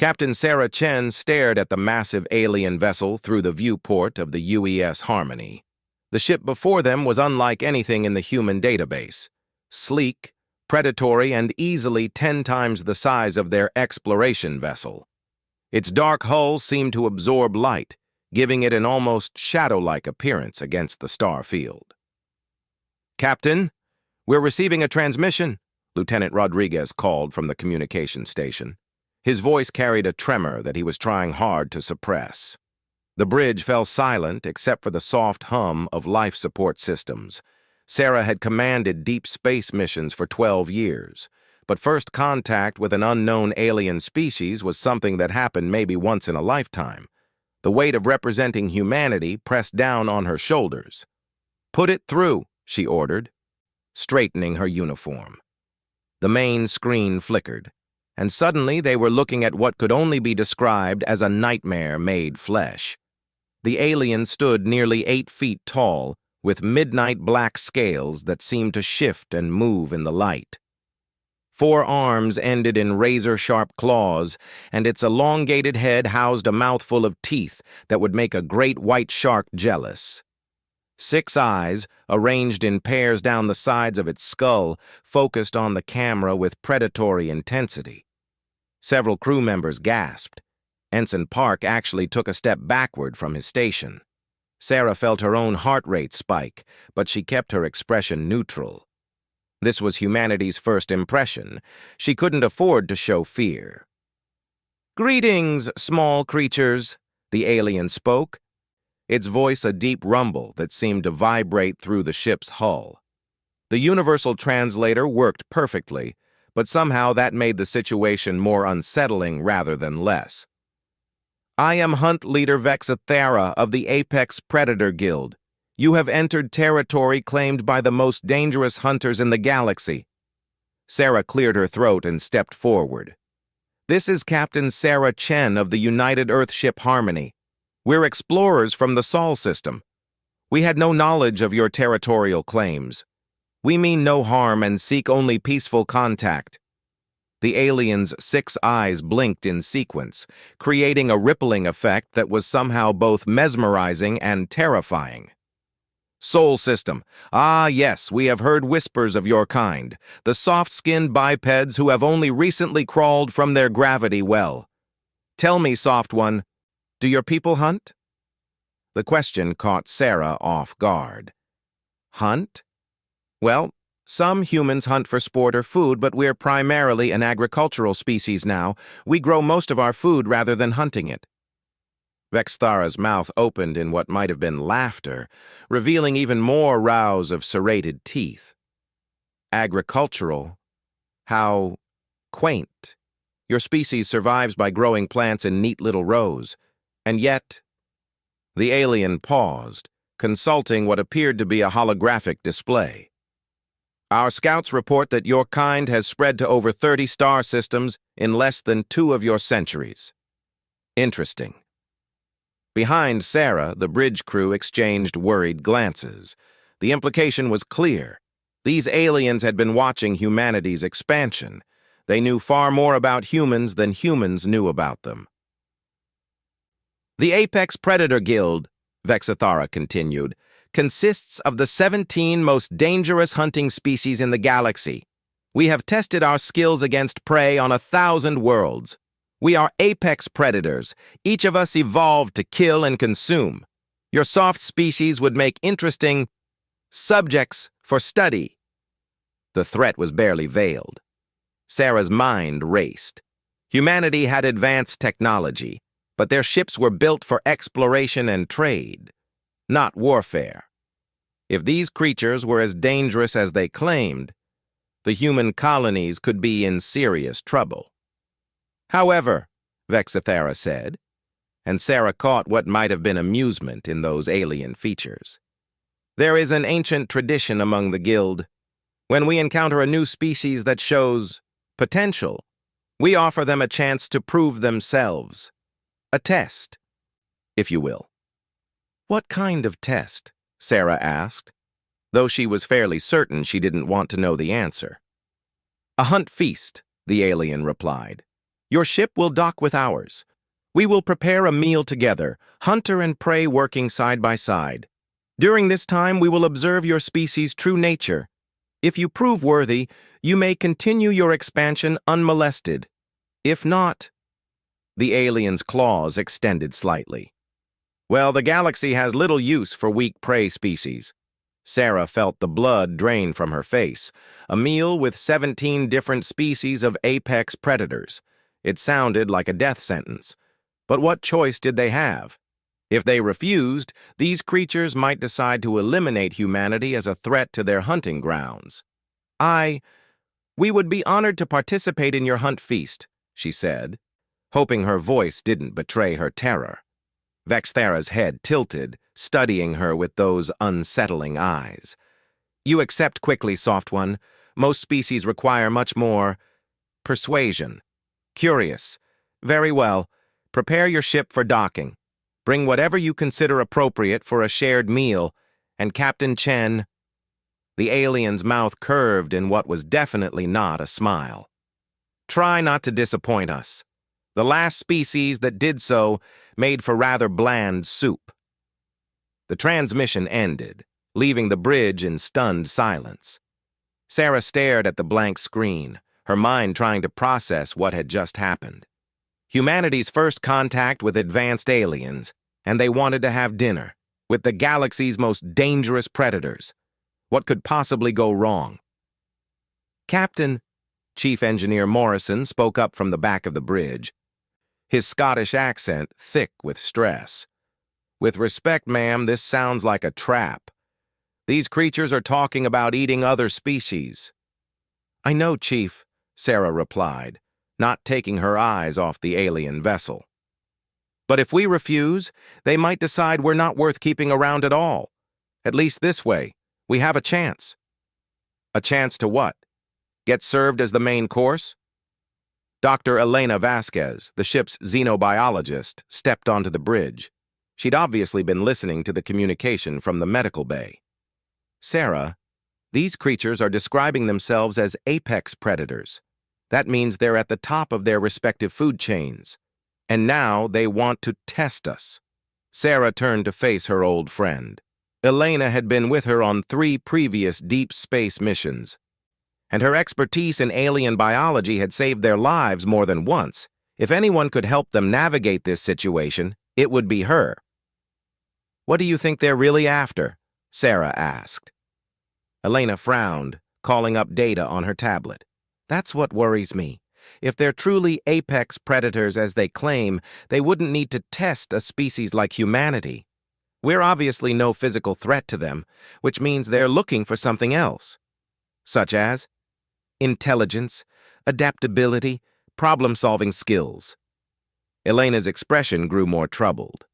Captain Sarah Chen stared at the massive alien vessel through the viewport of the UES Harmony. The ship before them was unlike anything in the human database. Sleek, predatory, and easily 10 times the size of their exploration vessel. Its dark hull seemed to absorb light, giving it an almost shadow-like appearance against the star field. "Captain, we're receiving a transmission," Lieutenant Rodriguez called from the communication station. His voice carried a tremor that he was trying hard to suppress. The bridge fell silent except for the soft hum of life support systems. Sarah had commanded deep space missions for 12 years, but first contact with an unknown alien species was something that happened maybe once in a lifetime. The weight of representing humanity pressed down on her shoulders. "Put it through," she ordered, straightening her uniform. The main screen flickered, and suddenly they were looking at what could only be described as a nightmare made flesh. The alien stood nearly 8 feet tall, with midnight black scales that seemed to shift and move in the light. 4 arms ended in razor-sharp claws, and its elongated head housed a mouthful of teeth that would make a great white shark jealous. 6 eyes, arranged in pairs down the sides of its skull, focused on the camera with predatory intensity. Several crew members gasped. Ensign Park actually took a step backward from his station. Sarah felt her own heart rate spike, but she kept her expression neutral. This was humanity's first impression. She couldn't afford to show fear. "Greetings, small creatures," the alien spoke, its voice a deep rumble that seemed to vibrate through the ship's hull. The universal translator worked perfectly, but somehow that made the situation more unsettling rather than less. "I am Hunt Leader Vexathera of the Apex Predator Guild. You have entered territory claimed by the most dangerous hunters in the galaxy." Sarah cleared her throat and stepped forward. "This is Captain Sarah Chen of the United Earthship Harmony. We're explorers from the Sol system. We had no knowledge of your territorial claims. We mean no harm and seek only peaceful contact." The alien's 6 eyes blinked in sequence, creating a rippling effect that was somehow both mesmerizing and terrifying. "Sol system. Ah, yes, we have heard whispers of your kind, the soft-skinned bipeds who have only recently crawled from their gravity well. Tell me, soft one, do your people hunt?" The question caught Sarah off guard. "Hunt? Well, some humans hunt for sport or food, but we're primarily an agricultural species now. We grow most of our food rather than hunting it." Vexthara's mouth opened in what might have been laughter, revealing even more rows of serrated teeth. "Agricultural? How quaint. Your species survives by growing plants in neat little rows. And yet—" The alien paused, consulting what appeared to be a holographic display. "Our scouts report that your kind has spread to over 30 star systems in less than 2 of your centuries." "Interesting." Behind Sarah, the bridge crew exchanged worried glances. The implication was clear. These aliens had been watching humanity's expansion. They knew far more about humans than humans knew about them. "The Apex Predator Guild," Vexathara continued, "consists of the 17 most dangerous hunting species in the galaxy. We have tested our skills against prey on 1,000 worlds. We are apex predators. Each of us evolved to kill and consume. Your soft species would make interesting subjects for study." The threat was barely veiled. Sarah's mind raced. Humanity had advanced technology, but their ships were built for exploration and trade, not warfare. If these creatures were as dangerous as they claimed, the human colonies could be in serious trouble. "However," Vexathera said, and Sarah caught what might have been amusement in those alien features, "there is an ancient tradition among the Guild. When we encounter a new species that shows potential, we offer them a chance to prove themselves. A test, if you will." "What kind of test?" Sarah asked, though she was fairly certain she didn't want to know the answer. "A hunt feast," the alien replied. Your ship will dock with ours. We will prepare a meal together, hunter and prey working side by side. During this time, we will observe your species' true nature. If you prove worthy, you may continue your expansion unmolested. If not, the alien's claws extended slightly. Well, the galaxy has little use for weak prey species. Sarah felt the blood drain from her face. A meal with 17 different species of apex predators. It sounded like a death sentence. But what choice did they have? If they refused, these creatures might decide to eliminate humanity as a threat to their hunting grounds. We would be honored to participate in your hunt feast, she said, hoping her voice didn't betray her terror. Vexthera's head tilted, studying her with those unsettling eyes. You accept quickly, soft one. Most species require much more persuasion. Curious. Very well. Prepare your ship for docking. Bring whatever you consider appropriate for a shared meal, and Captain Chen... The alien's mouth curved in what was definitely not a smile. Try not to disappoint us. The last species that did so made for rather bland soup. The transmission ended, leaving the bridge in stunned silence. Sarah stared at the blank screen, her mind trying to process what had just happened. Humanity's first contact with advanced aliens, and they wanted to have dinner with the galaxy's most dangerous predators. What could possibly go wrong? Captain, Chief Engineer Morrison spoke up from the back of the bridge, his Scottish accent thick with stress. With respect, ma'am, this sounds like a trap. These creatures are talking about eating other species. I know, Chief, Sarah replied, not taking her eyes off the alien vessel. But if we refuse, they might decide we're not worth keeping around at all. At least this way, we have a chance. A chance to what? Get served as the main course? Dr. Elena Vasquez, the ship's xenobiologist, stepped onto the bridge. She'd obviously been listening to the communication from the medical bay. Sarah, these creatures are describing themselves as apex predators. That means they're at the top of their respective food chains. And now they want to test us. Sarah turned to face her old friend. Elena had been with her on 3 previous deep space missions, and her expertise in alien biology had saved their lives more than once. If anyone could help them navigate this situation, it would be her. What do you think they're really after? Sarah asked. Elena frowned, calling up data on her tablet. That's what worries me. If they're truly apex predators as they claim, they wouldn't need to test a species like humanity. We're obviously no physical threat to them, which means they're looking for something else. Such as intelligence, adaptability, problem-solving skills. Elena's expression grew more troubled.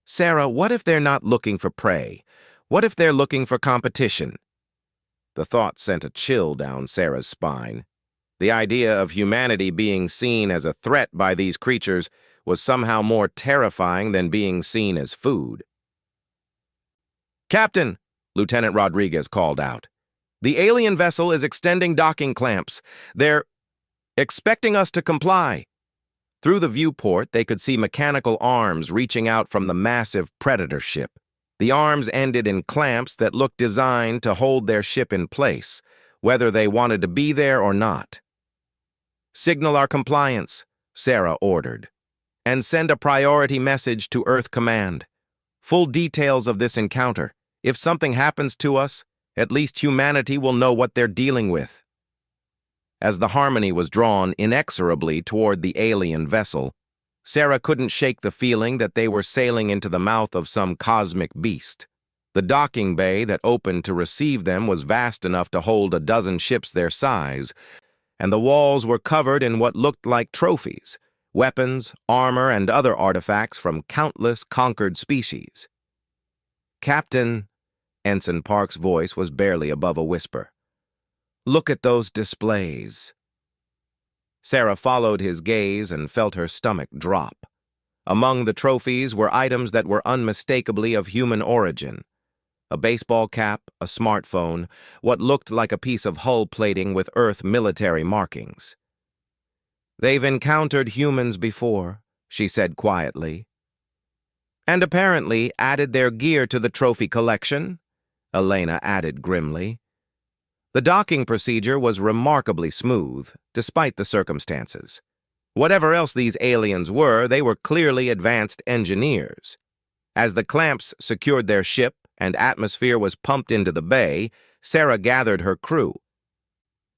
Sarah, what if they're not looking for prey? What if they're looking for competition? The thought sent a chill down Sarah's spine. The idea of humanity being seen as a threat by these creatures was somehow more terrifying than being seen as food. Captain, Lieutenant Rodriguez called out. The alien vessel is extending docking clamps. They're expecting us to comply. Through the viewport, they could see mechanical arms reaching out from the massive predator ship. The arms ended in clamps that looked designed to hold their ship in place, whether they wanted to be there or not. Signal our compliance, Sarah ordered, and send a priority message to Earth Command. Full details of this encounter. If something happens to us, at least humanity will know what they're dealing with. As the Harmony was drawn inexorably toward the alien vessel, Sarah couldn't shake the feeling that they were sailing into the mouth of some cosmic beast. The docking bay that opened to receive them was vast enough to hold a dozen ships their size, and the walls were covered in what looked like trophies, weapons, armor, and other artifacts from countless conquered species. Captain, Ensign Park's voice was barely above a whisper. Look at those displays. Sarah followed his gaze and felt her stomach drop. Among the trophies were items that were unmistakably of human origin. A baseball cap, a smartphone, what looked like a piece of hull plating with Earth military markings. They've encountered humans before, she said quietly. And apparently added their gear to the trophy collection, Elena added grimly. The docking procedure was remarkably smooth, despite the circumstances. Whatever else these aliens were, they were clearly advanced engineers. As the clamps secured their ship and atmosphere was pumped into the bay, Sarah gathered her crew.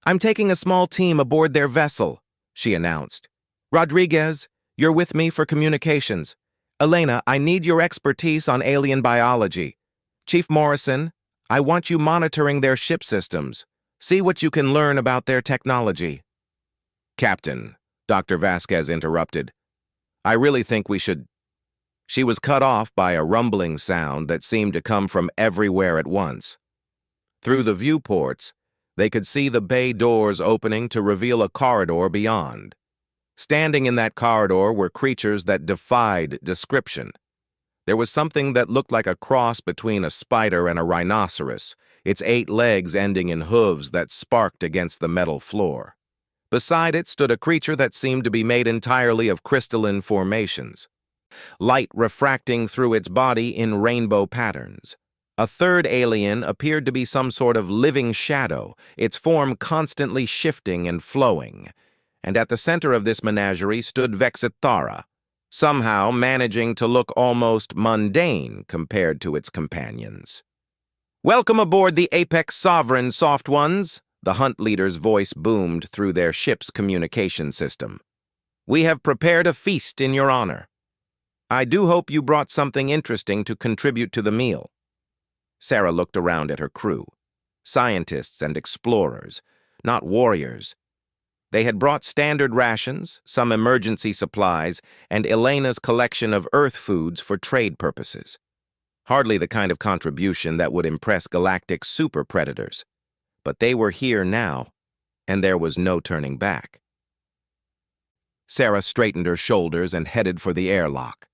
"I'm taking a small team aboard their vessel," she announced. "Rodriguez, you're with me for communications. Elena, I need your expertise on alien biology. Chief Morrison, I want you monitoring their ship systems. See what you can learn about their technology." "Captain," Dr. Vasquez interrupted, "I really think we should—" She was cut off by a rumbling sound that seemed to come from everywhere at once. Through the viewports, they could see the bay doors opening to reveal a corridor beyond. Standing in that corridor were creatures that defied description. There was something that looked like a cross between a spider and a rhinoceros, its 8 legs ending in hooves that sparked against the metal floor. Beside it stood a creature that seemed to be made entirely of crystalline formations, light refracting through its body in rainbow patterns. A third alien appeared to be some sort of living shadow, its form constantly shifting and flowing. And at the center of this menagerie stood Vexithara, somehow managing to look almost mundane compared to its companions. "Welcome aboard the Apex Sovereign, Soft Ones," the hunt leader's voice boomed through their ship's communication system. "We have prepared a feast in your honor. I do hope you brought something interesting to contribute to the meal." Sarah looked around at her crew. Scientists and explorers, not warriors. They had brought standard rations, some emergency supplies, and Elena's collection of Earth foods for trade purposes. Hardly the kind of contribution that would impress galactic super predators. But they were here now, and there was no turning back. Sarah straightened her shoulders and headed for the airlock.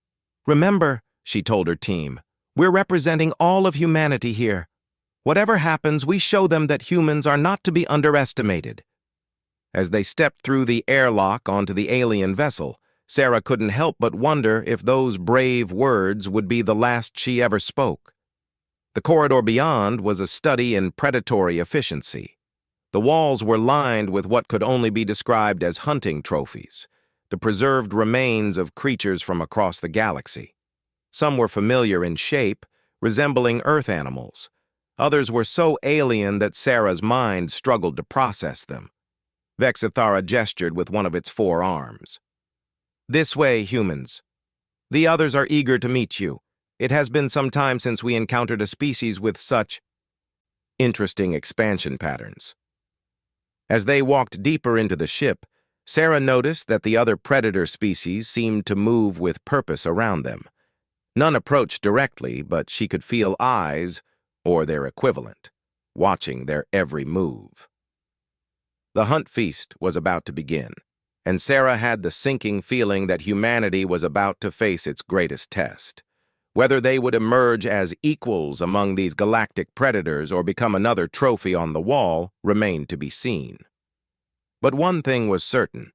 "Remember," she told her team, "we're representing all of humanity here. Whatever happens, we show them that humans are not to be underestimated." As they stepped through the airlock onto the alien vessel, Sarah couldn't help but wonder if those brave words would be the last she ever spoke. The corridor beyond was a study in predatory efficiency. The walls were lined with what could only be described as hunting trophies, the preserved remains of creatures from across the galaxy. Some were familiar in shape, resembling Earth animals. Others were so alien that Sarah's mind struggled to process them. Vexithara gestured with one of its 4 arms. "This way, humans. The others are eager to meet you. It has been some time since we encountered a species with such interesting expansion patterns." As they walked deeper into the ship, Sarah noticed that the other predator species seemed to move with purpose around them. None approached directly, but she could feel eyes, or their equivalent, watching their every move. The hunt feast was about to begin, and Sarah had the sinking feeling that humanity was about to face its greatest test. Whether they would emerge as equals among these galactic predators or become another trophy on the wall remained to be seen. But one thing was certain.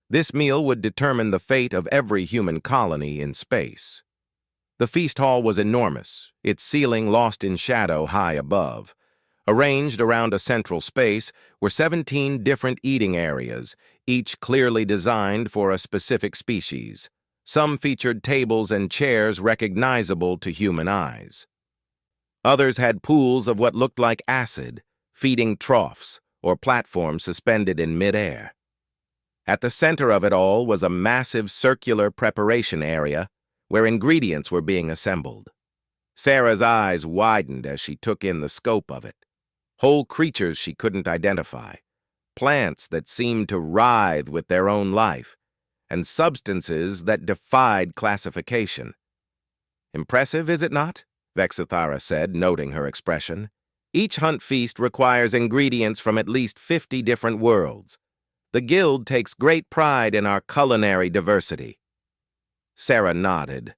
This meal would determine the fate of every human colony in space. The feast hall was enormous, its ceiling lost in shadow high above. Arranged around a central space were 17 different eating areas, each clearly designed for a specific species. Some featured tables and chairs recognizable to human eyes. Others had pools of what looked like acid, feeding troughs, or platforms suspended in midair. At the center of it all was a massive circular preparation area where ingredients were being assembled. Sarah's eyes widened as she took in the scope of it. Whole creatures she couldn't identify, plants that seemed to writhe with their own life, and substances that defied classification. "Impressive, is it not?" Vexithara said, noting her expression. "Each hunt feast requires ingredients from at least 50 different worlds. The Guild takes great pride in our culinary diversity." Sarah nodded,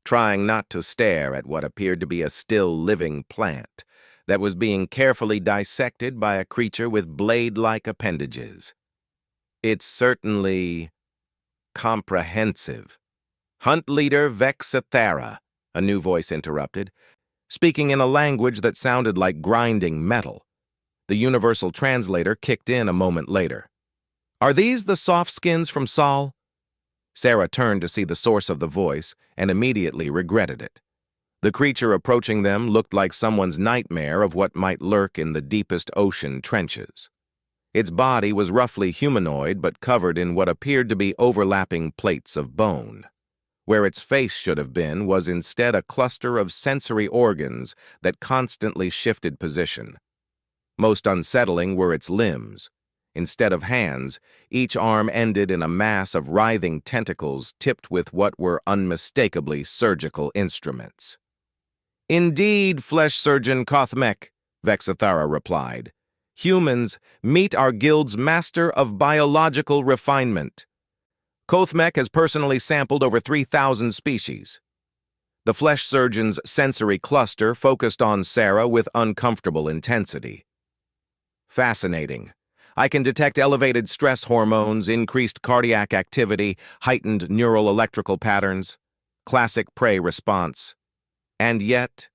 trying not to stare at what appeared to be a still living plant that was being carefully dissected by a creature with blade-like appendages. It's certainly comprehensive. Hunt leader Vexathara, a new voice interrupted, speaking in a language that sounded like grinding metal. The universal translator kicked in a moment later. Are these the soft skins from Sol? Sarah turned to see the source of the voice and immediately regretted it. The creature approaching them looked like someone's nightmare of what might lurk in the deepest ocean trenches. Its body was roughly humanoid but covered in what appeared to be overlapping plates of bone. Where its face should have been was instead a cluster of sensory organs that constantly shifted position. Most unsettling were its limbs. Instead of hands, each arm ended in a mass of writhing tentacles tipped with what were unmistakably surgical instruments. Indeed, Flesh Surgeon Kothmek, Vexathara replied. Humans meet our guild's master of biological refinement. Kothmek has personally sampled over 3,000 species. The Flesh Surgeon's sensory cluster focused on Sarah with uncomfortable intensity. Fascinating. I can detect elevated stress hormones, increased cardiac activity, heightened neural electrical patterns, classic prey response. And yet,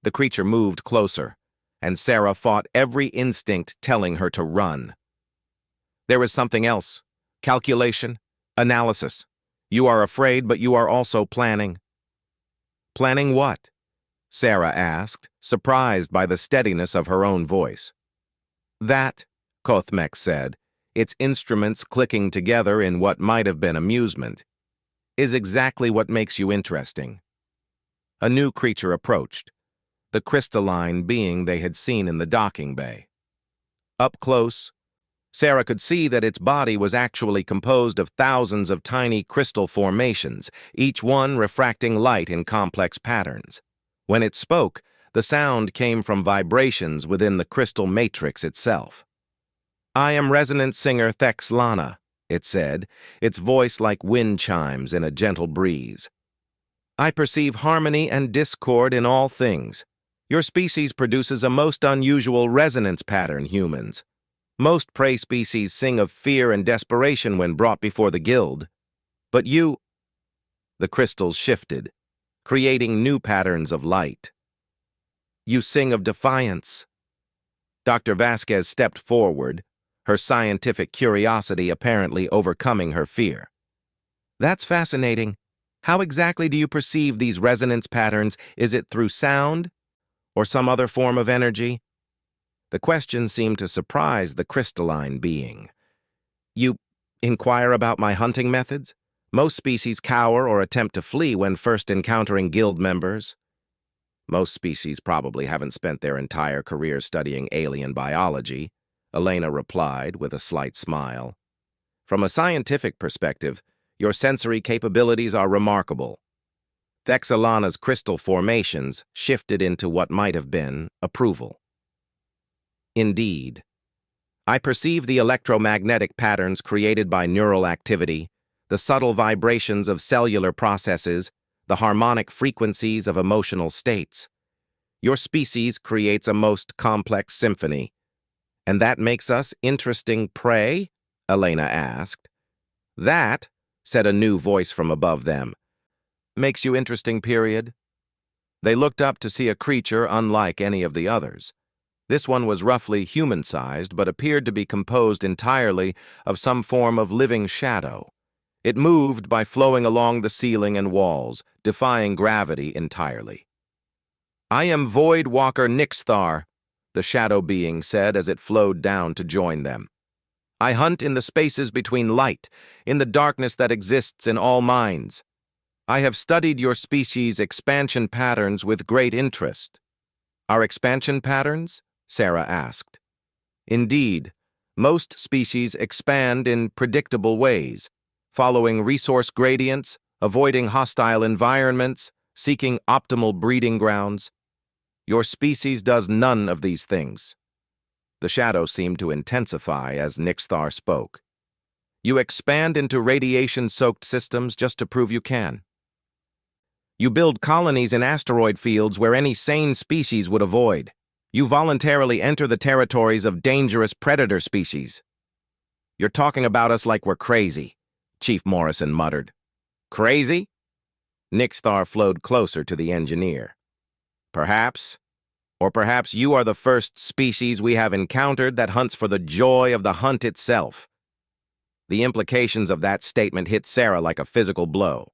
the creature moved closer, and Sarah fought every instinct telling her to run. There is something else. Calculation, analysis. You are afraid, but you are also planning. Planning what? Sarah asked, surprised by the steadiness of her own voice. That, Kothmek said, its instruments clicking together in what might have been amusement, is exactly what makes you interesting. A new creature approached, the crystalline being they had seen in the docking bay. Up close, Sarah could see that its body was actually composed of thousands of tiny crystal formations, each one refracting light in complex patterns. When it spoke, the sound came from vibrations within the crystal matrix itself. I am resonant singer Thexlana, it said, its voice like wind chimes in a gentle breeze. I perceive harmony and discord in all things. Your species produces a most unusual resonance pattern, humans. Most prey species sing of fear and desperation when brought before the guild. But you... The crystals shifted, creating new patterns of light. You sing of defiance. Dr. Vasquez stepped forward, her scientific curiosity apparently overcoming her fear. That's fascinating. How exactly do you perceive these resonance patterns? Is it through sound or some other form of energy? The question seemed to surprise the crystalline being. You inquire about my hunting methods? Most species cower or attempt to flee when first encountering guild members. Most species probably haven't spent their entire career studying alien biology, Elena replied with a slight smile. From a scientific perspective, your sensory capabilities are remarkable. Thexalana's crystal formations shifted into what might have been approval. Indeed. I perceive the electromagnetic patterns created by neural activity, the subtle vibrations of cellular processes, the harmonic frequencies of emotional states. Your species creates a most complex symphony. And that makes us interesting prey? Elena asked. That, said a new voice from above them, makes you interesting, period. They looked up to see a creature unlike any of the others. This one was roughly human-sized, but appeared to be composed entirely of some form of living shadow. It moved by flowing along the ceiling and walls, defying gravity entirely. I am Void Walker Nixthar, the shadow being said as it flowed down to join them. I hunt in the spaces between light, in the darkness that exists in all minds. I have studied your species' expansion patterns with great interest. Our expansion patterns? Sarah asked. Indeed, most species expand in predictable ways, following resource gradients, avoiding hostile environments, seeking optimal breeding grounds. Your species does none of these things. The shadow seemed to intensify as Nixthar spoke. You expand into radiation-soaked systems just to prove you can. You build colonies in asteroid fields where any sane species would avoid. You voluntarily enter the territories of dangerous predator species. You're talking about us like we're crazy, Chief Morrison muttered. Crazy? Nixthar flowed closer to the engineer. Perhaps. Or perhaps you are the first species we have encountered that hunts for the joy of the hunt itself. The implications of that statement hit Sarah like a physical blow.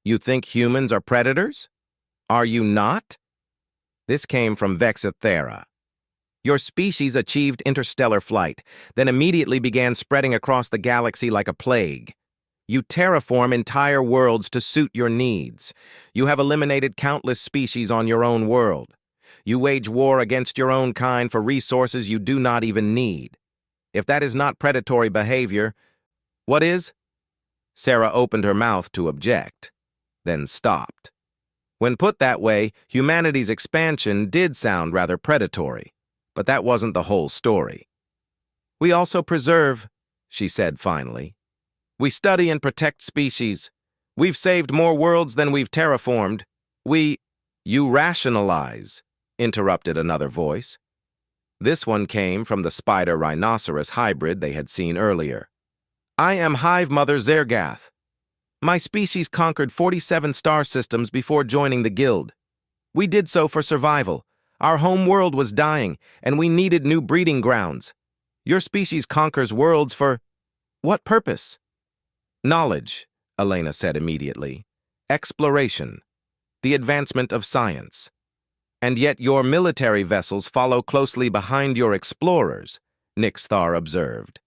You think humans are predators? Are you not? This came from Vexithera. Your species achieved interstellar flight, then immediately began spreading across the galaxy like a plague. You terraform entire worlds to suit your needs. You have eliminated countless species on your own world. You wage war against your own kind for resources you do not even need. If that is not predatory behavior, what is? Sarah opened her mouth to object, then stopped. When put that way, humanity's expansion did sound rather predatory, but that wasn't the whole story. We also preserve, she said finally. We study and protect species. We've saved more worlds than we've terraformed. You rationalize, interrupted another voice. This one came from the spider-rhinoceros hybrid they had seen earlier. I am Hive Mother Zergath. My species conquered 47 star systems before joining the guild. We did so for survival. Our home world was dying, and we needed new breeding grounds. Your species conquers worlds for what purpose? Knowledge, Elena said immediately. Exploration. The advancement of science. And yet your military vessels follow closely behind your explorers, Nixthar observed.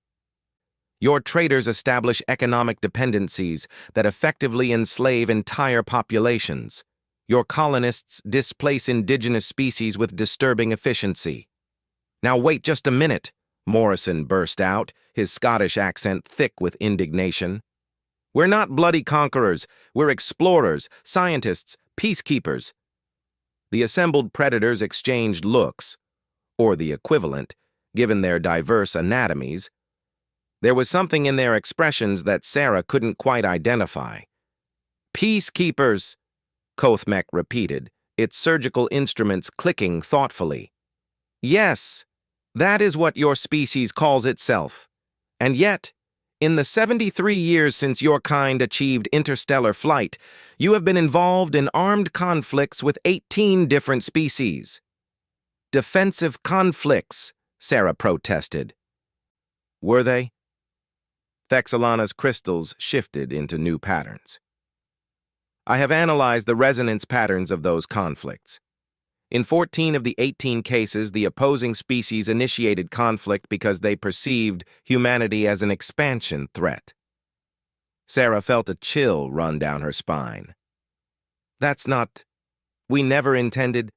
Your traders establish economic dependencies that effectively enslave entire populations. Your colonists displace indigenous species with disturbing efficiency. Now wait just a minute, Morrison burst out, his Scottish accent thick with indignation. We're not bloody conquerors, we're explorers, scientists, peacekeepers. The assembled predators exchanged looks, or the equivalent, given their diverse anatomies. There was something in their expressions that Sarah couldn't quite identify. Peacekeepers, Kothmek repeated, its surgical instruments clicking thoughtfully. Yes, that is what your species calls itself. And yet, in the 73 years since your kind achieved interstellar flight, you have been involved in armed conflicts with 18 different species. Defensive conflicts, Sarah protested. Were they? Thexalana's crystals shifted into new patterns. I have analyzed the resonance patterns of those conflicts. In 14 of the 18 cases, the opposing species initiated conflict because they perceived humanity as an expansion threat. Sarah felt a chill run down her spine. That's not... We never intended...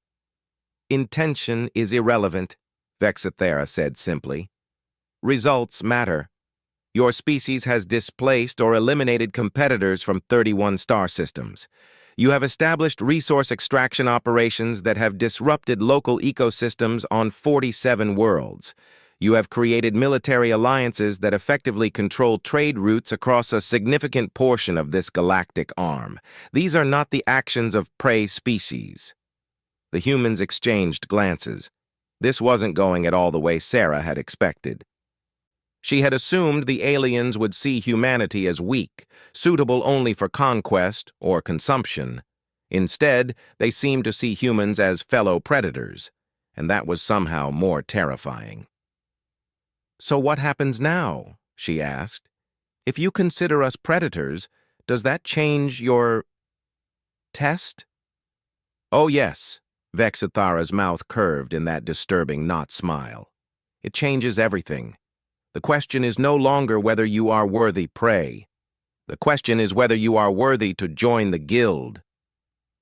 Intention is irrelevant, Vexithera said simply. Results matter. Your species has displaced or eliminated competitors from 31 star systems. You have established resource extraction operations that have disrupted local ecosystems on 47 worlds. You have created military alliances that effectively control trade routes across a significant portion of this galactic arm. These are not the actions of prey species. The humans exchanged glances. This wasn't going at all the way Sarah had expected. She had assumed the aliens would see humanity as weak, suitable only for conquest or consumption. Instead, they seemed to see humans as fellow predators, and that was somehow more terrifying. So what happens now? She asked. If you consider us predators, does that change your... test? Oh yes, Vexithara's mouth curved in that disturbing knot smile. It changes everything. The question is no longer whether you are worthy prey. The question is whether you are worthy to join the guild.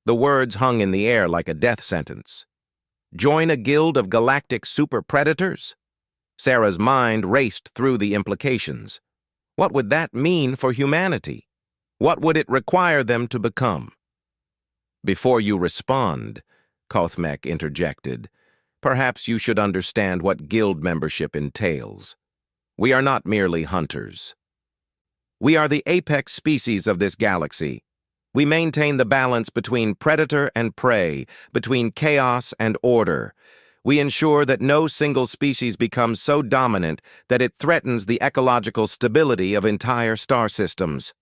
The words hung in the air like a death sentence. Join a guild of galactic super predators? Sarah's mind raced through the implications. What would that mean for humanity? What would it require them to become? Before you respond, Kothmek interjected, perhaps you should understand what guild membership entails. We are not merely hunters. We are the apex species of this galaxy. We maintain the balance between predator and prey, between chaos and order. We ensure that no single species becomes so dominant that it threatens the ecological stability of entire star systems.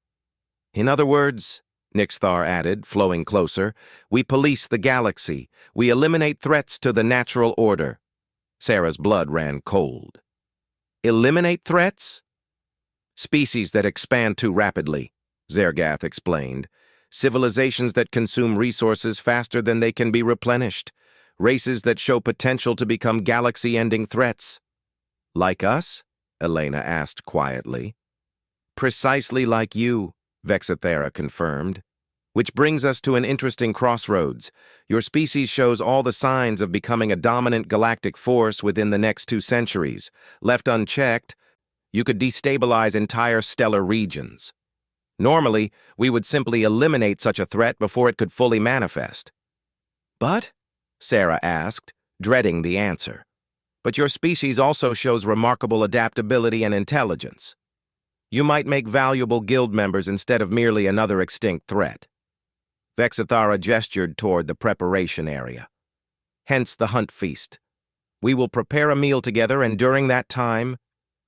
In other words, Nixthar added, flowing closer, we police the galaxy. We eliminate threats to the natural order. Sarah's blood ran cold. Eliminate threats? Species that expand too rapidly, Zergath explained. Civilizations that consume resources faster than they can be replenished. Races that show potential to become galaxy-ending threats. Like us? Elena asked quietly. Precisely like you, Vexithera confirmed. Which brings us to an interesting crossroads. Your species shows all the signs of becoming a dominant galactic force within the next 2 centuries. Left unchecked, you could destabilize entire stellar regions. Normally, we would simply eliminate such a threat before it could fully manifest. But? Sarah asked, dreading the answer. But your species also shows remarkable adaptability and intelligence. You might make valuable guild members instead of merely another extinct threat. Vexithara gestured toward the preparation area. Hence the hunt feast. We will prepare a meal together, and during that time,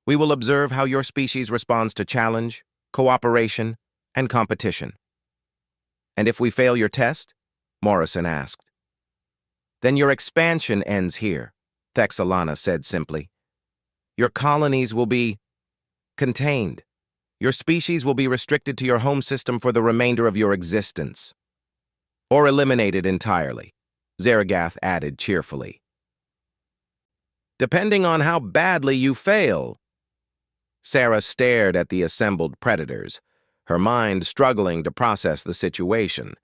we will observe how your species responds to challenge, cooperation, and competition. And if we fail your test? Morrison asked. Then your expansion ends here, Thexalana said simply. Your colonies will be contained. Your species will be restricted to your home system for the remainder of your existence. Or eliminated entirely, Zergath added cheerfully. Depending on how badly you fail. Sarah stared at the assembled predators, her mind struggling to process the situation.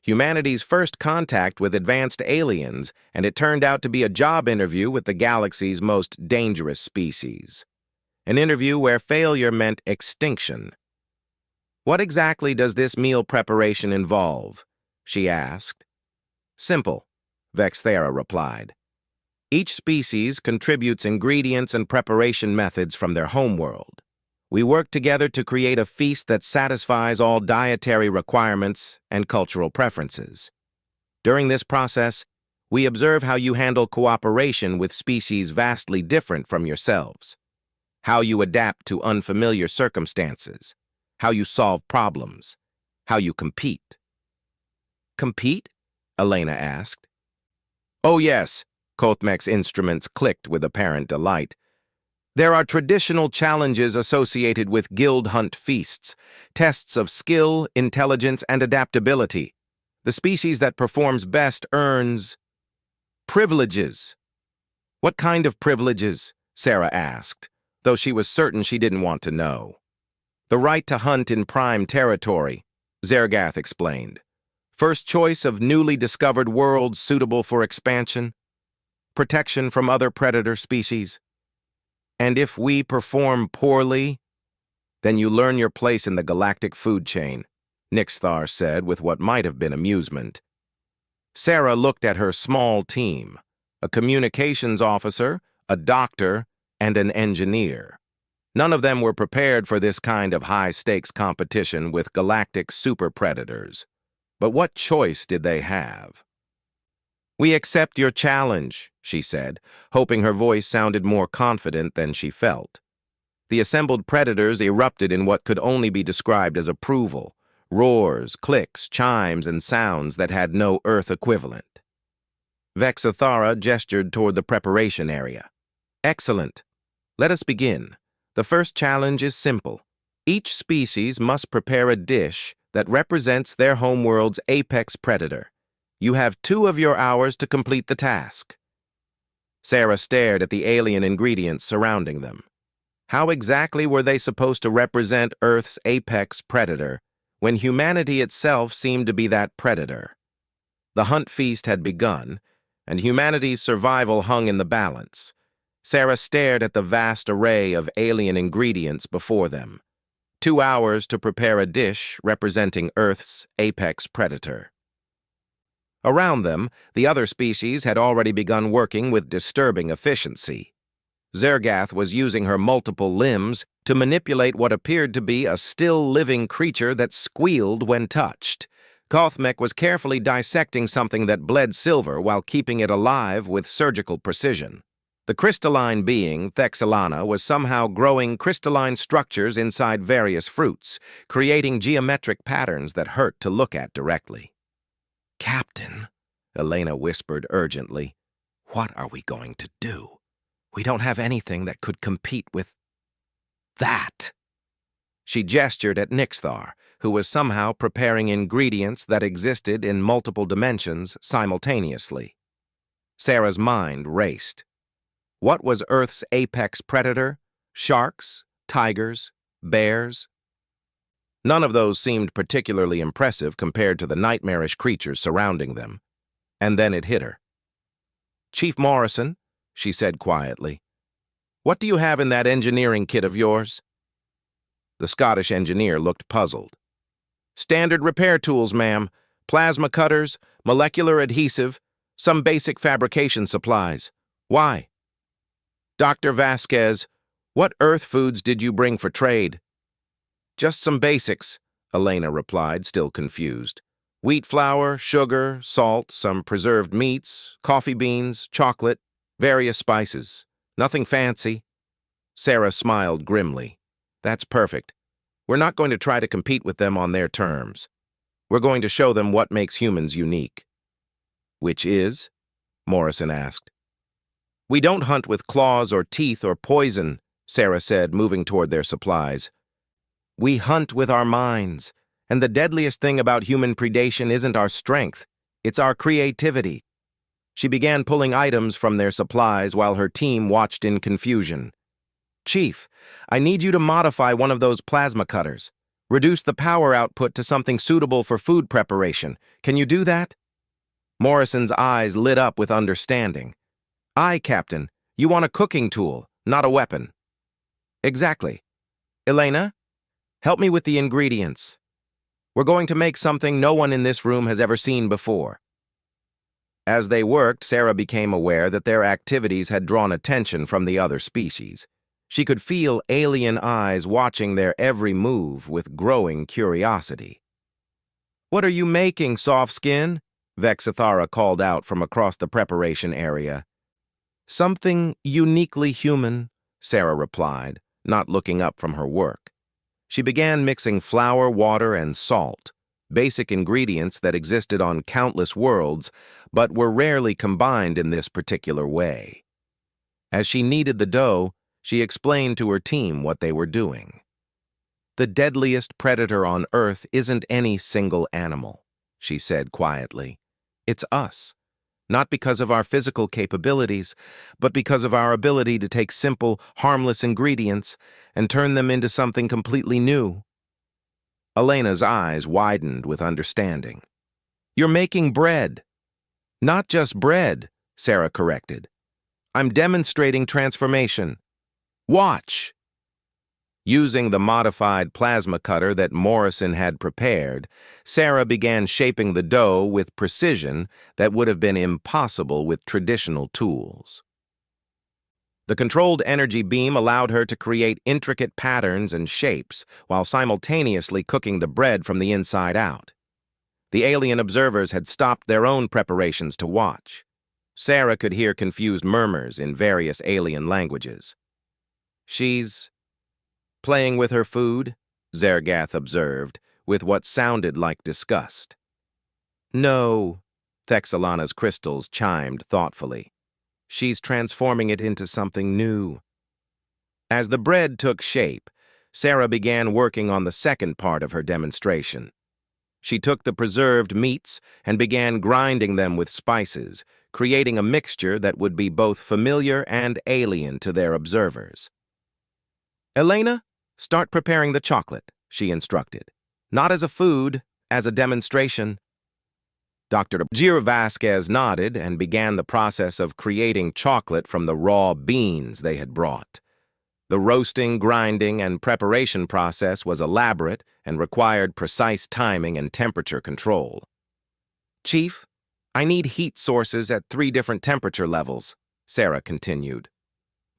Humanity's first contact with advanced aliens, and it turned out to be a job interview with the galaxy's most dangerous species. An interview where failure meant extinction. What exactly does this meal preparation involve? She asked. Simple, Vexthera replied. Each species contributes ingredients and preparation methods from their homeworld. We work together to create a feast that satisfies all dietary requirements and cultural preferences. During this process, we observe how you handle cooperation with species vastly different from yourselves, how you adapt to unfamiliar circumstances, how you solve problems, how you compete. Compete? Elena asked. Oh yes, Kothmek's instruments clicked with apparent delight. There are traditional challenges associated with guild hunt feasts, tests of skill, intelligence, and adaptability. The species that performs best earns privileges. What kind of privileges? Sarah asked, though she was certain she didn't want to know. The right to hunt in prime territory, Zergath explained. First choice of newly discovered worlds suitable for expansion. Protection from other predator species. And if we perform poorly, then you learn your place in the galactic food chain, Nixthar said with what might have been amusement. Sarah looked at her small team, a communications officer, a doctor, and an engineer. None of them were prepared for this kind of high-stakes competition with galactic super predators. But what choice did they have? We accept your challenge, she said, hoping her voice sounded more confident than she felt. The assembled predators erupted in what could only be described as approval, roars, clicks, chimes, and sounds that had no Earth equivalent. Vexithara gestured toward the preparation area. Excellent. Let us begin. The first challenge is simple. Each species must prepare a dish that represents their homeworld's apex predator. You have 2 of your hours to complete the task. Sarah stared at the alien ingredients surrounding them. How exactly were they supposed to represent Earth's apex predator when humanity itself seemed to be that predator? The hunt feast had begun, and humanity's survival hung in the balance. Sarah stared at the vast array of alien ingredients before them. 2 hours to prepare a dish representing Earth's apex predator. Around them, the other species had already begun working with disturbing efficiency. Zergath was using her multiple limbs to manipulate what appeared to be a still-living creature that squealed when touched. Gothmek was carefully dissecting something that bled silver while keeping it alive with surgical precision. The crystalline being, Thexalana, was somehow growing crystalline structures inside various fruits, creating geometric patterns that hurt to look at directly. "Captain," Elena whispered urgently, "what are we going to do? We don't have anything that could compete with that." She gestured at Nixthar, who was somehow preparing ingredients that existed in multiple dimensions simultaneously. Sarah's mind raced. What was Earth's apex predator? Sharks? Tigers? Bears? None of those seemed particularly impressive compared to the nightmarish creatures surrounding them. And then it hit her. "Chief Morrison," she said quietly, "what do you have in that engineering kit of yours?" The Scottish engineer looked puzzled. "Standard repair tools, ma'am. Plasma cutters, molecular adhesive, some basic fabrication supplies. Why?" "Dr. Vasquez, what earth foods did you bring for trade?" "Just some basics," Elena replied, still confused. "Wheat flour, sugar, salt, some preserved meats, coffee beans, chocolate, various spices. Nothing fancy." Sarah smiled grimly. "That's perfect. We're not going to try to compete with them on their terms. We're going to show them what makes humans unique." "Which is?" Morrison asked. "We don't hunt with claws or teeth or poison," Sarah said, moving toward their supplies. "We hunt with our minds, and the deadliest thing about human predation isn't our strength, it's our creativity." She began pulling items from their supplies while her team watched in confusion. "Chief, I need you to modify one of those plasma cutters. Reduce the power output to something suitable for food preparation. Can you do that?" Morrison's eyes lit up with understanding. "Aye, Captain. You want a cooking tool, not a weapon." "Exactly. Elena, help me with the ingredients. We're going to make something no one in this room has ever seen before." As they worked, Sarah became aware that their activities had drawn attention from the other species. She could feel alien eyes watching their every move with growing curiosity. "What are you making, soft skin?" Vexithara called out from across the preparation area. "Something uniquely human," Sarah replied, not looking up from her work. She began mixing flour, water, and salt, basic ingredients that existed on countless worlds, but were rarely combined in this particular way. As she kneaded the dough, she explained to her team what they were doing. "The deadliest predator on Earth isn't any single animal," she said quietly. "It's us. Not because of our physical capabilities, but because of our ability to take simple, harmless ingredients and turn them into something completely new." Elena's eyes widened with understanding. "You're making bread." "Not just bread," Sarah corrected. "I'm demonstrating transformation. Watch." Using the modified plasma cutter that Morrison had prepared, Sarah began shaping the dough with precision that would have been impossible with traditional tools. The controlled energy beam allowed her to create intricate patterns and shapes while simultaneously cooking the bread from the inside out. The alien observers had stopped their own preparations to watch. Sarah could hear confused murmurs in various alien languages. "She's playing with her food," Zergath observed, with what sounded like disgust. "No," Thexalana's crystals chimed thoughtfully. "She's transforming it into something new." As the bread took shape, Sarah began working on the second part of her demonstration. She took the preserved meats and began grinding them with spices, creating a mixture that would be both familiar and alien to their observers. "Elena, start preparing the chocolate," she instructed. "Not as a food, as a demonstration." Dr. Vasquez nodded and began the process of creating chocolate from the raw beans they had brought. The roasting, grinding, and preparation process was elaborate and required precise timing and temperature control. "Chief, I need heat sources at 3 different temperature levels," Sarah continued.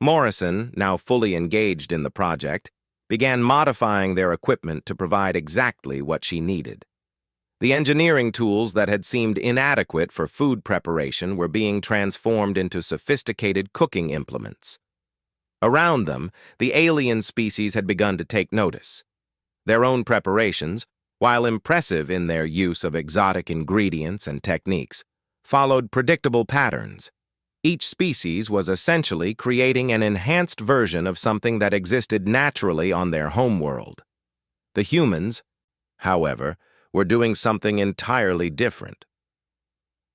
Morrison, now fully engaged in the project, began modifying their equipment to provide exactly what she needed. The engineering tools that had seemed inadequate for food preparation were being transformed into sophisticated cooking implements. Around them, the alien species had begun to take notice. Their own preparations, while impressive in their use of exotic ingredients and techniques, followed predictable patterns. Each species was essentially creating an enhanced version of something that existed naturally on their homeworld. The humans, however, were doing something entirely different.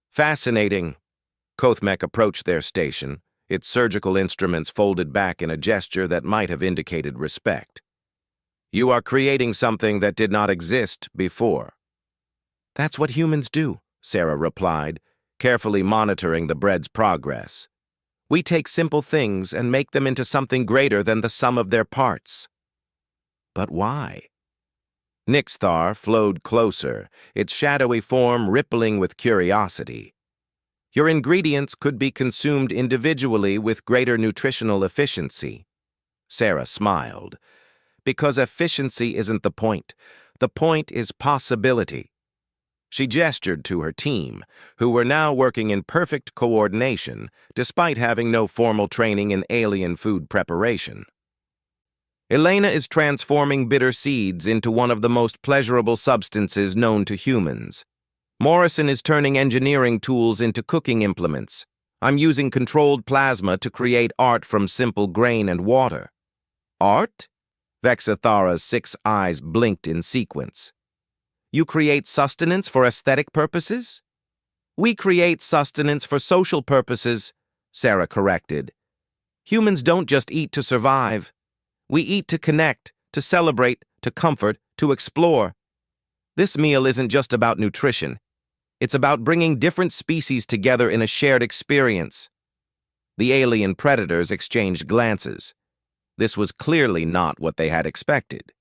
Fascinating. Kothmek approached their station, its surgical instruments folded back in a gesture that might have indicated respect. You are creating something that did not exist before. That's what humans do, Sarah replied, carefully monitoring the bread's progress. We take simple things and make them into something greater than the sum of their parts. But why? Nixthar flowed closer, its shadowy form rippling with curiosity. Your ingredients could be consumed individually with greater nutritional efficiency. Sarah smiled. Because efficiency isn't the point. The point is possibility. She gestured to her team, who were now working in perfect coordination, despite having no formal training in alien food preparation. Elena is transforming bitter seeds into one of the most pleasurable substances known to humans. Morrison is turning engineering tools into cooking implements. I'm using controlled plasma to create art from simple grain and water. Art? Vexathara's 6 eyes blinked in sequence. You create sustenance for aesthetic purposes? We create sustenance for social purposes, Sarah corrected. Humans don't just eat to survive. We eat to connect, to celebrate, to comfort, to explore. This meal isn't just about nutrition. It's about bringing different species together in a shared experience. The alien predators exchanged glances. This was clearly not what they had expected.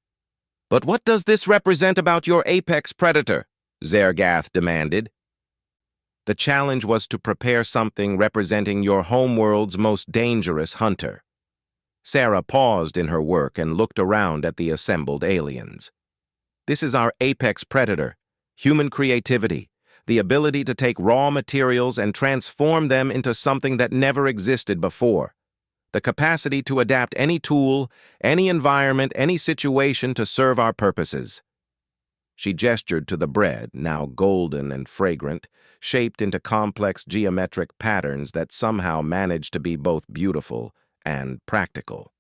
But what does this represent about your apex predator? Zergath demanded. The challenge was to prepare something representing your homeworld's most dangerous hunter. Sarah paused in her work and looked around at the assembled aliens. This is our apex predator, human creativity, the ability to take raw materials and transform them into something that never existed before. The capacity to adapt any tool, any environment, any situation to serve our purposes. She gestured to the bread, now golden and fragrant, shaped into complex geometric patterns that somehow managed to be both beautiful and practical.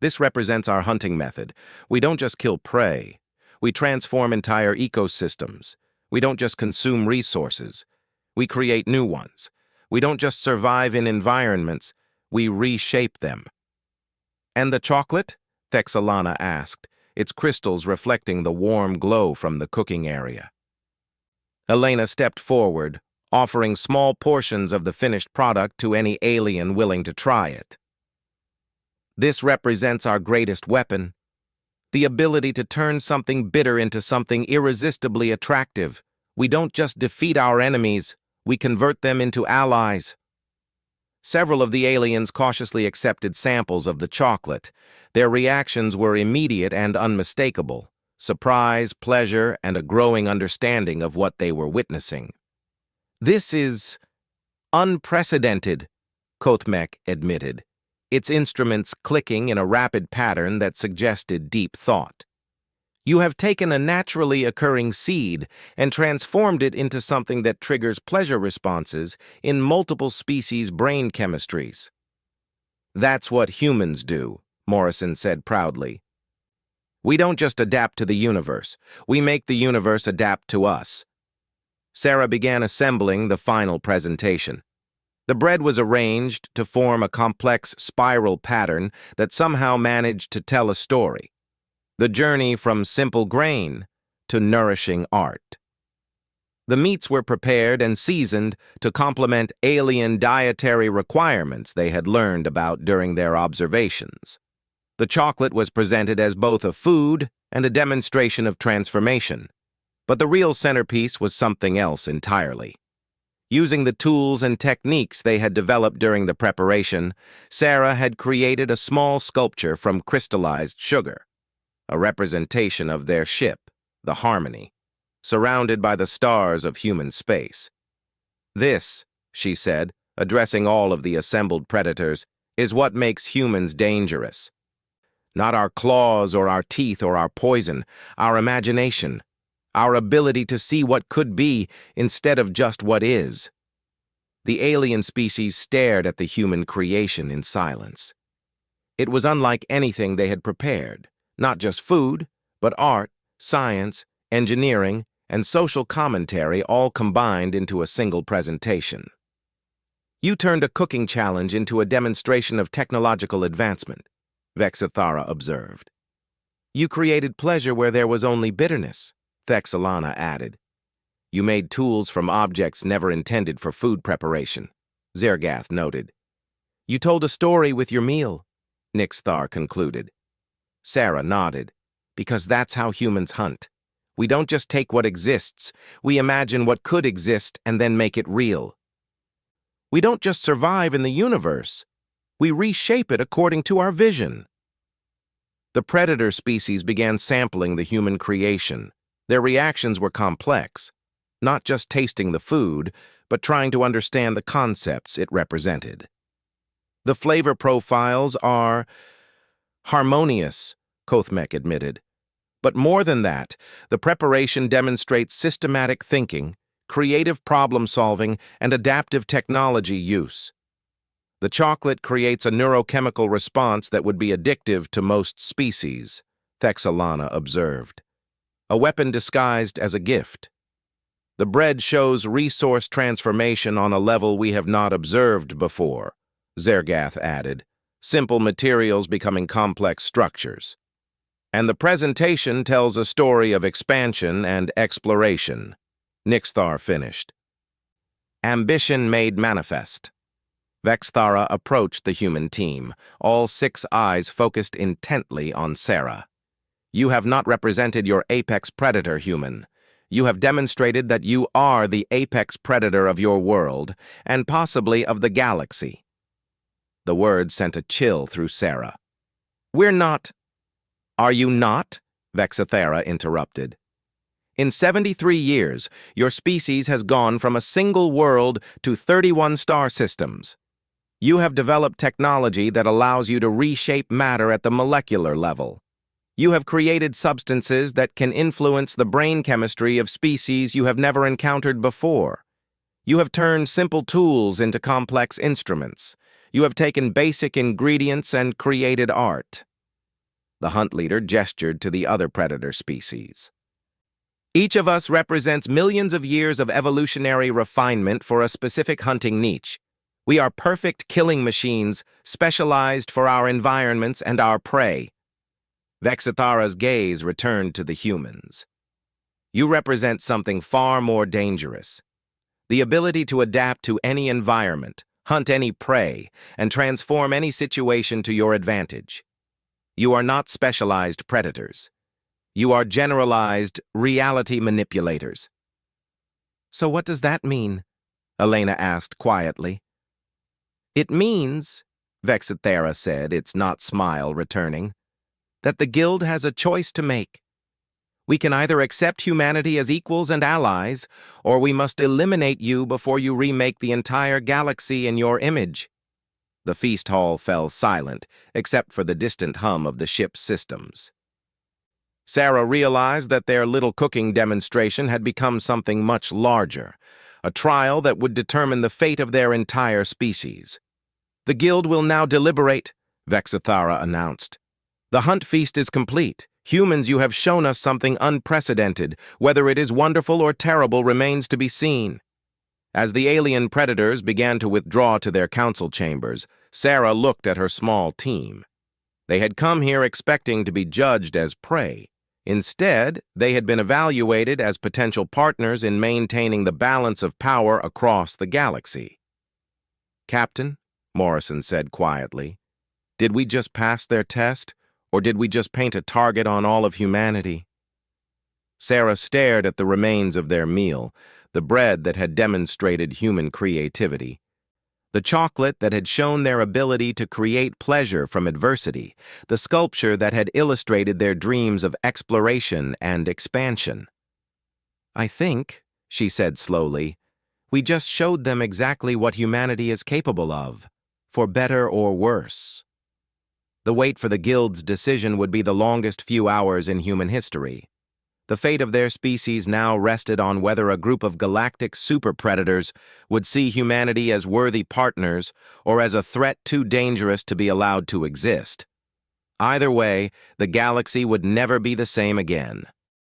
This represents our hunting method. We don't just kill prey. We transform entire ecosystems. We don't just consume resources. We create new ones. We don't just survive in environments. We reshape them. And the chocolate? Thexalana asked, its crystals reflecting the warm glow from the cooking area. Elena stepped forward, offering small portions of the finished product to any alien willing to try it. This represents our greatest weapon, the ability to turn something bitter into something irresistibly attractive. We don't just defeat our enemies, we convert them into allies. Several of the aliens cautiously accepted samples of the chocolate. Their reactions were immediate and unmistakable: surprise, pleasure, and a growing understanding of what they were witnessing. This is unprecedented, Kothmek admitted, its instruments clicking in a rapid pattern that suggested deep thought. You have taken a naturally occurring seed and transformed it into something that triggers pleasure responses in multiple species' brain chemistries. That's what humans do, Morrison said proudly. We don't just adapt to the universe, we make the universe adapt to us. Sarah began assembling the final presentation. The bread was arranged to form a complex spiral pattern that somehow managed to tell a story. The journey from simple grain to nourishing art. The meats were prepared and seasoned to complement alien dietary requirements they had learned about during their observations. The chocolate was presented as both a food and a demonstration of transformation. But the real centerpiece was something else entirely. Using the tools and techniques they had developed during the preparation, Sarah had created a small sculpture from crystallized sugar, a representation of their ship, the Harmony. surrounded by the stars of human space. "This," she said, addressing all of the assembled predators, "is what makes humans dangerous. Not our claws or our teeth or our poison, our imagination, our ability to see what could be instead of just what is." The alien species stared at the human creation in silence. It was unlike anything they had prepared, not just food, but art, science, engineering, and social commentary all combined into a single presentation. "You turned a cooking challenge into a demonstration of technological advancement," Vexithara observed. "You created pleasure where there was only bitterness," Thexalana added. "You made tools from objects never intended for food preparation," Zergath noted. "You told a story with your meal," Nixthar concluded. Sarah nodded. "Because that's how humans hunt. We don't just take what exists, we imagine what could exist and then make it real. We don't just survive in the universe, we reshape it according to our vision." The predator species began sampling the human creation. Their reactions were complex, not just tasting the food, but trying to understand the concepts it represented. "The flavor profiles are harmonious," Kothmek admitted. "But more than that, the preparation demonstrates systematic thinking, creative problem-solving, and adaptive technology use. The chocolate creates a neurochemical response that would be addictive to most species," Thexalana observed. "A weapon disguised as a gift. The bread shows resource transformation on a level we have not observed before," Zergath added, "simple materials becoming complex structures. And the presentation tells a story of expansion and exploration," Nixthar finished. "Ambition made manifest." Vexthara approached the human team, all 6 eyes focused intently on Sarah. "You have not represented your apex predator, human. You have demonstrated that you are the apex predator of your world, and possibly of the galaxy." The word sent a chill through Sarah. "We're not—" "Are you not?" Vexithara interrupted. "In 73 years, your species has gone from a single world to 31 star systems. You have developed technology that allows you to reshape matter at the molecular level. You have created substances that can influence the brain chemistry of species you have never encountered before. You have turned simple tools into complex instruments. You have taken basic ingredients and created art." The hunt leader gestured to the other predator species. "Each of us represents millions of years of evolutionary refinement for a specific hunting niche. We are perfect killing machines, specialized for our environments and our prey." Vexithara's gaze returned to the humans. "You represent something far more dangerous. The ability to adapt to any environment, hunt any prey, and transform any situation to your advantage. You are not specialized predators. You are generalized reality manipulators." "So what does that mean?" Elena asked quietly. "It means," Vexithara said, its not smile returning, "that the Guild has a choice to make. We can either accept humanity as equals and allies, or we must eliminate you before you remake the entire galaxy in your image." The feast hall fell silent, except for the distant hum of the ship's systems. Sarah realized that their little cooking demonstration had become something much larger, a trial that would determine the fate of their entire species. "The Guild will now deliberate," Vexithara announced. "The hunt feast is complete. Humans, you have shown us something unprecedented. Whether it is wonderful or terrible remains to be seen." As the alien predators began to withdraw to their council chambers, Sarah looked at her small team. They had come here expecting to be judged as prey. Instead, they had been evaluated as potential partners in maintaining the balance of power across the galaxy. "Captain," Morrison said quietly, "did we just pass their test, or did we just paint a target on all of humanity?" Sarah stared at the remains of their meal, the bread that had demonstrated human creativity, the chocolate that had shown their ability to create pleasure from adversity, the sculpture that had illustrated their dreams of exploration and expansion. "I think," she said slowly, "we just showed them exactly what humanity is capable of, for better or worse." The wait for the Guild's decision would be the longest few hours in human history. The fate of their species now rested on whether a group of galactic super-predators would see humanity as worthy partners or as a threat too dangerous to be allowed to exist. Either way, the galaxy would never be the same again.